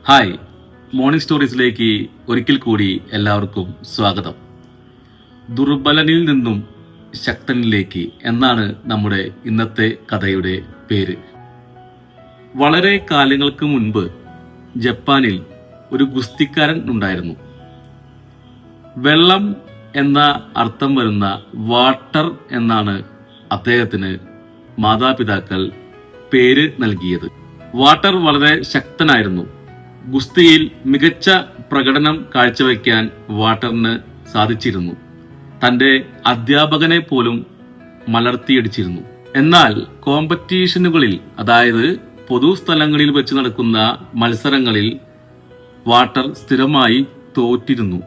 Hi, morning സ്റ്റോറീസിലേക്ക് ഒരിക്കൽ കൂടി എല്ലാവർക്കും സ്വാഗതം. ദുർബലനിൽ നിന്നും ശക്തനിലേക്ക് എന്നാണ് നമ്മുടെ ഇന്നത്തെ കഥയുടെ പേര്. വളരെ കാലങ്ങൾക്ക് മുൻപ് ജപ്പാനിൽ ഒരു ഗുസ്തിക്കാരൻ ഉണ്ടായിരുന്നു. വെള്ളം എന്ന അർത്ഥം വരുന്ന വാട്ടർ എന്നാണ് അദ്ദേഹത്തിന് മാതാപിതാക്കൾ പേര് നൽകിയത്. വാട്ടർ വളരെ ശക്തനായിരുന്നു. ഗുസ്തിയിൽ മികച്ച പ്രകടനം കാഴ്ചവെക്കാൻ വാട്ടറിന് സാധിച്ചിരുന്നു. തന്റെ അധ്യാപകനെ പോലും മലർത്തിയടിച്ചിരുന്നു. എന്നാൽ കോമ്പറ്റീഷനുകളിൽ, അതായത് പൊതുസ്ഥലങ്ങളിൽ വെച്ച് നടക്കുന്ന മത്സരങ്ങളിൽ വാട്ടർ സ്ഥിരമായി തോറ്റിരുന്നു.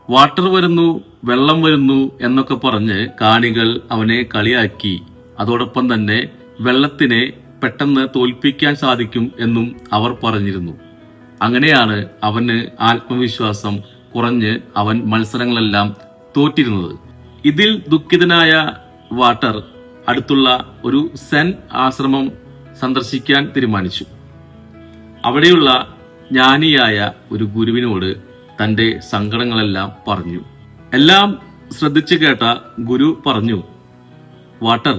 വാട്ടർ വരുന്നു, വെള്ളം വരുന്നു എന്നൊക്കെ പറഞ്ഞ് കാണികൾ അവനെ കളിയാക്കി. അതോടൊപ്പം തന്നെ വെള്ളത്തിനെ പെട്ടെന്ന് തോൽപ്പിക്കാൻ സാധിക്കും എന്നും അവർ പറഞ്ഞിരുന്നു. അങ്ങനെയാണ് അവന് ആത്മവിശ്വാസം കുറഞ്ഞ് അവൻ മത്സരങ്ങളെല്ലാം തോറ്റിരുന്നത്. ഇതിൽ ദുഃഖിതനായ വാട്ടർ അടുത്തുള്ള ഒരു സെൻ ആശ്രമം സന്ദർശിക്കാൻ തീരുമാനിച്ചു. അവിടെയുള്ള ജ്ഞാനിയായ ഒരു ഗുരുവിനോട് തന്റെ സങ്കടങ്ങളെല്ലാം പറഞ്ഞു. എല്ലാം ശ്രദ്ധിച്ചു കേട്ട ഗുരു പറഞ്ഞു, വാട്ടർ,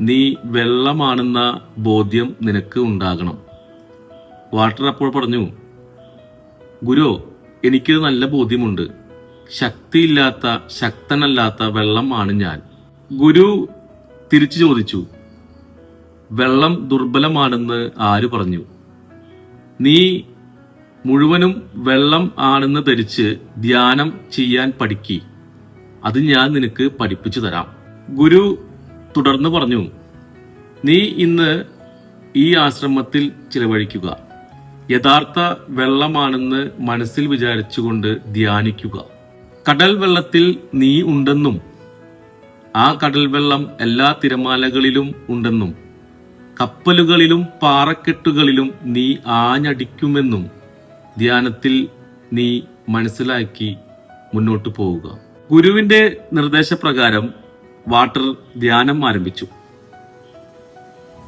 നീ വെള്ളമാണെന്ന ബോധ്യം നിനക്ക് ഉണ്ടാകണം. വാട്ടർ അപ്പോൾ പറഞ്ഞു, ഗുരു, എനിക്ക് നല്ല ബോധ്യമുണ്ട്. ശക്തിയില്ലാത്ത, ശക്തനല്ലാത്ത വെള്ളം ആണ് ഞാൻ. ഗുരു തിരിച്ചു ചോദിച്ചു, വെള്ളം ദുർബലമാണെന്ന് ആര് പറഞ്ഞു? നീ മുഴുവനും വെള്ളം ആണെന്ന് ധരിച്ച് ധ്യാനം ചെയ്യാൻ പഠിക്ക്. അത് ഞാൻ നിനക്ക് പഠിപ്പിച്ചു തരാം. ഗുരു തുടർന്ന് പറഞ്ഞു, നീ ഇന്ന് ഈ ആശ്രമത്തിൽ ചിലവഴിക്കുക. യഥാർത്ഥ വെള്ളമാണെന്ന് മനസ്സിൽ വിചാരിച്ചുകൊണ്ട് ധ്യാനിക്കുക. കടൽ വെള്ളത്തിൽ നീ ഉണ്ടെന്നും ആ കടൽ വെള്ളം എല്ലാ തിരമാലകളിലും ഉണ്ടെന്നും കപ്പലുകളിലും പാറക്കെട്ടുകളിലും നീ ആഞ്ഞടിക്കുമെന്നും ധ്യാനത്തിൽ നീ മനസ്സിലാക്കി മുന്നോട്ടു പോവുക. ഗുരുവിന്റെ നിർദ്ദേശപ്രകാരം വാട്ടർ ധ്യാനം ആരംഭിച്ചു.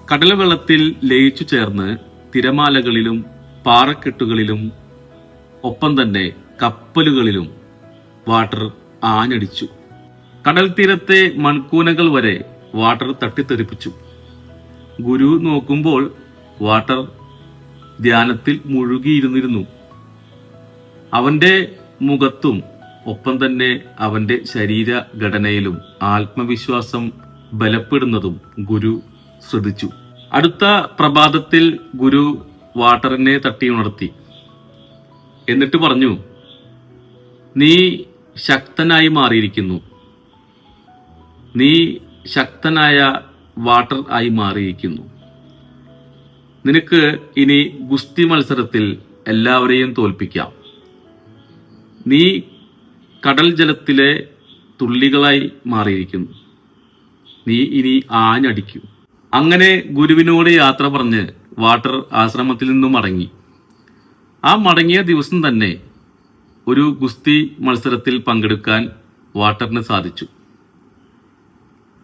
കടൽ വെള്ളത്തിൽ ലയിച്ചു ചേർന്ന് തിരമാലകളിലും പാറക്കെട്ടുകളിലും ഒപ്പം തന്നെ കപ്പലുകളിലും വാട്ടർ ആഞ്ഞടിച്ചു. കടൽ തീരത്തെ മൺകൂനകൾ വരെ വാട്ടർ തട്ടിത്തെറിപ്പിച്ചു. ഗുരു നോക്കുമ്പോൾ വാട്ടർ ധ്യാനത്തിൽ മുഴുകിയിരുന്നിരുന്നു. അവന്റെ മുഖത്തും ഒപ്പം തന്നെ അവന്റെ ശരീരഘടനയിലും ആത്മവിശ്വാസം ബലപ്പെടുന്നതും ഗുരു ശ്രദ്ധിച്ചു. അടുത്ത പ്രഭാതത്തിൽ ഗുരു വാട്ടറിനെ തട്ടിയുണർത്തി. എന്നിട്ട് പറഞ്ഞു, നീ ശക്തനായി മാറിയിരിക്കുന്നു. നീ ശക്തനായ വാട്ടർ ആയി മാറിയിരിക്കുന്നു. നിനക്ക് ഇനി ഗുസ്തി മത്സരത്തിൽ എല്ലാവരെയും തോൽപ്പിക്കാം. നീ കടൽ ജലത്തിലെ തുള്ളികളായി മാറിയിരിക്കുന്നു. നീ ഇനി ആഞ്ഞടിക്കും. അങ്ങനെ ഗുരുവിനോട് യാത്ര പറഞ്ഞ് വാട്ടർ ആശ്രമത്തിൽ നിന്നും മടങ്ങി. ആ മടങ്ങിയ ദിവസം തന്നെ ഒരു ഗുസ്തി മത്സരത്തിൽ പങ്കെടുക്കാൻ വാട്ടറിന് സാധിച്ചു.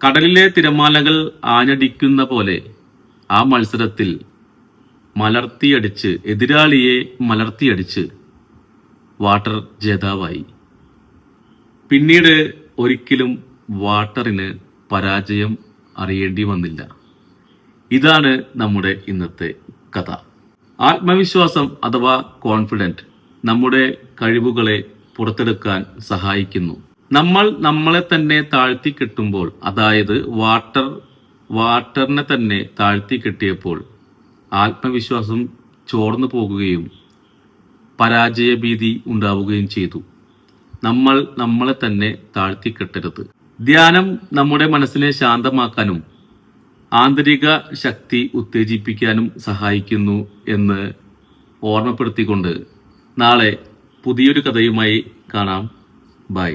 കടലിലെ തിരമാലകൾ ആഞ്ഞടിക്കുന്ന പോലെ ആ മത്സരത്തിൽ എതിരാളിയെ മലർത്തിയടിച്ച് വാട്ടർ ജേതാവായി. പിന്നീട് ഒരിക്കലും വാട്ടറിന് പരാജയം അറിയേണ്ടി വന്നില്ല. ഇതാണ് നമ്മുടെ ഇന്നത്തെ കഥ. ആത്മവിശ്വാസം അഥവാ കോൺഫിഡന്റ് നമ്മുടെ കഴിവുകളെ പുറത്തെടുക്കാൻ സഹായിക്കുന്നു. നമ്മൾ നമ്മളെ തന്നെ താഴ്ത്തി കെട്ടുമ്പോൾ, അതായത് വാട്ടറിനെ തന്നെ താഴ്ത്തി കെട്ടിയപ്പോൾ ആത്മവിശ്വാസം ചോർന്നു പോകുകയും പരാജയഭീതി ഉണ്ടാവുകയും ചെയ്തു. നമ്മൾ നമ്മളെ തന്നെ താഴ്ത്തിക്കെട്ടരുത്. ധ്യാനം നമ്മുടെ മനസ്സിനെ ശാന്തമാക്കാനും ആന്തരിക ശക്തി ഉത്തേജിപ്പിക്കാനും സഹായിക്കുന്നു എന്ന് ഓർമ്മപ്പെടുത്തിക്കൊണ്ട് നാളെ പുതിയൊരു കഥയുമായി കാണാം. ബൈ.